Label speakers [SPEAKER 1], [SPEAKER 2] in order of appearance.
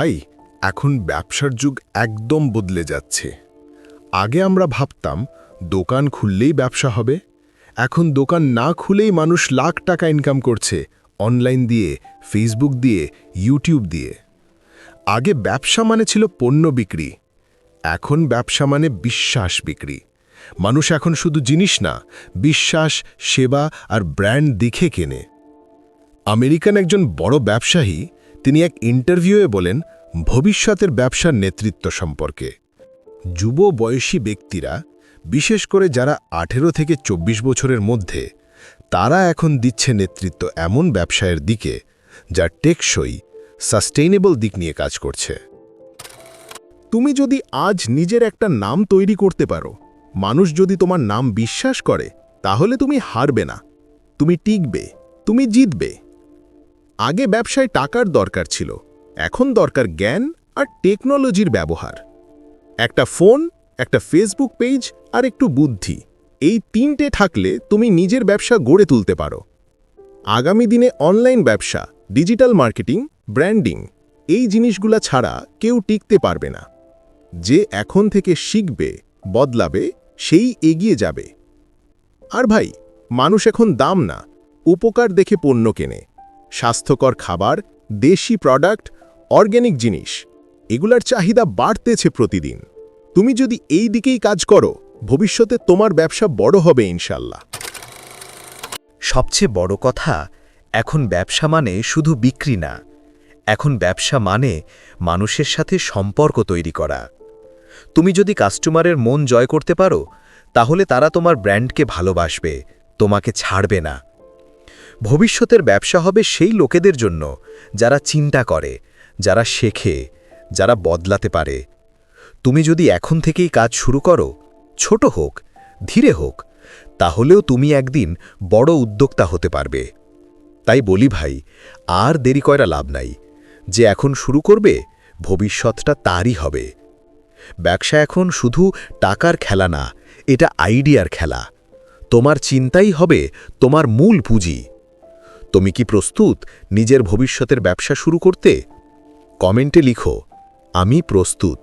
[SPEAKER 1] ভাই, এখন ব্যবসার যুগ একদম বদলে যাচ্ছে। আগে আমরা ভাবতাম দোকান খুললেই ব্যবসা হবে। এখন দোকান না খুলেই মানুষ লাখ টাকা ইনকাম করছে অনলাইন দিয়ে, ফেসবুক দিয়ে, ইউটিউব দিয়ে। আগে ব্যবসা মানে ছিল পণ্য বিক্রি, এখন ব্যবসা মানে বিশ্বাস বিক্রি। মানুষ এখন শুধু জিনিস না, বিশ্বাস, সেবা আর ব্র্যান্ড দেখে কেনে। আমেরিকান একজন বড় ব্যবসায়ী তিনি এক ইন্টারভিউয়ে বলেন ভবিষ্যতের ব্যবসার নেতৃত্ব সম্পর্কে। যুব বয়সী ব্যক্তিরা, বিশেষ করে যারা 18 থেকে 24 বছরের মধ্যে, তারা এখন দিচ্ছে নেতৃত্ব এমন ব্যবসায়ের দিকে যা টেকসই, সাস্টেইনেবল দিক নিয়ে কাজ করছে। তুমি যদি আজ নিজের একটা নাম তৈরি করতে পারো, মানুষ যদি তোমার নাম বিশ্বাস করে, তাহলে তুমি হারবে না, তুমি টিকবে, তুমি জিতবে। আগে ব্যবসায় টাকার দরকার ছিল, এখন দরকার জ্ঞান আর টেকনোলজির ব্যবহার। একটা ফোন, একটা ফেসবুক পেজ আর একটু বুদ্ধি, এই তিনটে থাকলে তুমি নিজের ব্যবসা গড়ে তুলতে পারো। আগামী দিনে অনলাইন ব্যবসা, ডিজিটাল মার্কেটিং, ব্র্যান্ডিং, এই জিনিসগুলা ছাড়া কেউ টিকতে পারবে না। যে এখন থেকে শিখবে, বদলাবে, সেই এগিয়ে যাবে। আর ভাই, মানুষ এখন দাম না, উপকার দেখে পণ্য কেনে। স্বাস্থ্যকর খাবার, দেশি প্রোডাক্ট, অর্গ্যানিক জিনিস, এগুলার চাহিদা বাড়তেছে প্রতিদিন। তুমি যদি এই দিকেই কাজ করো, ভবিষ্যতে তোমার ব্যবসা বড় হবে ইনশাল্লাহ।
[SPEAKER 2] সবচেয়ে বড় কথা, এখন ব্যবসা মানে শুধু বিক্রি না, এখন ব্যবসা মানে মানুষের সাথে সম্পর্ক তৈরি করা। তুমি যদি কাস্টমারের মন জয় করতে পারো, তাহলে তারা তোমার ব্র্যান্ডকে ভালোবাসবে, তোমাকে ছাড়বে না। ভবিষ্যতের ব্যবসা হবে সেই লোকেদের জন্য যারা চিন্তা করে, যারা শেখে, যারা বদলাতে পারে। তুমি যদি এখন থেকেই কাজ শুরু করো, ছোট হোক, ধীরে হোক, তাহলেও তুমি একদিন বড় উদ্যোক্তা হতে পারবে। তাই বলি ভাই, আর দেরি করা লাভ নাই। যে এখন শুরু করবে, ভবিষ্যৎটা তারই হবে। ব্যবসা এখন শুধু টাকার খেলা না, এটা আইডিয়ার খেলা। তোমার চিন্তাই হবে তোমার মূল পুঁজি। তুমি কি প্রস্তুত নিজের ভবিষ্যতের ব্যবসা শুরু করতে? কমেন্টে লিখো, আমি প্রস্তুত।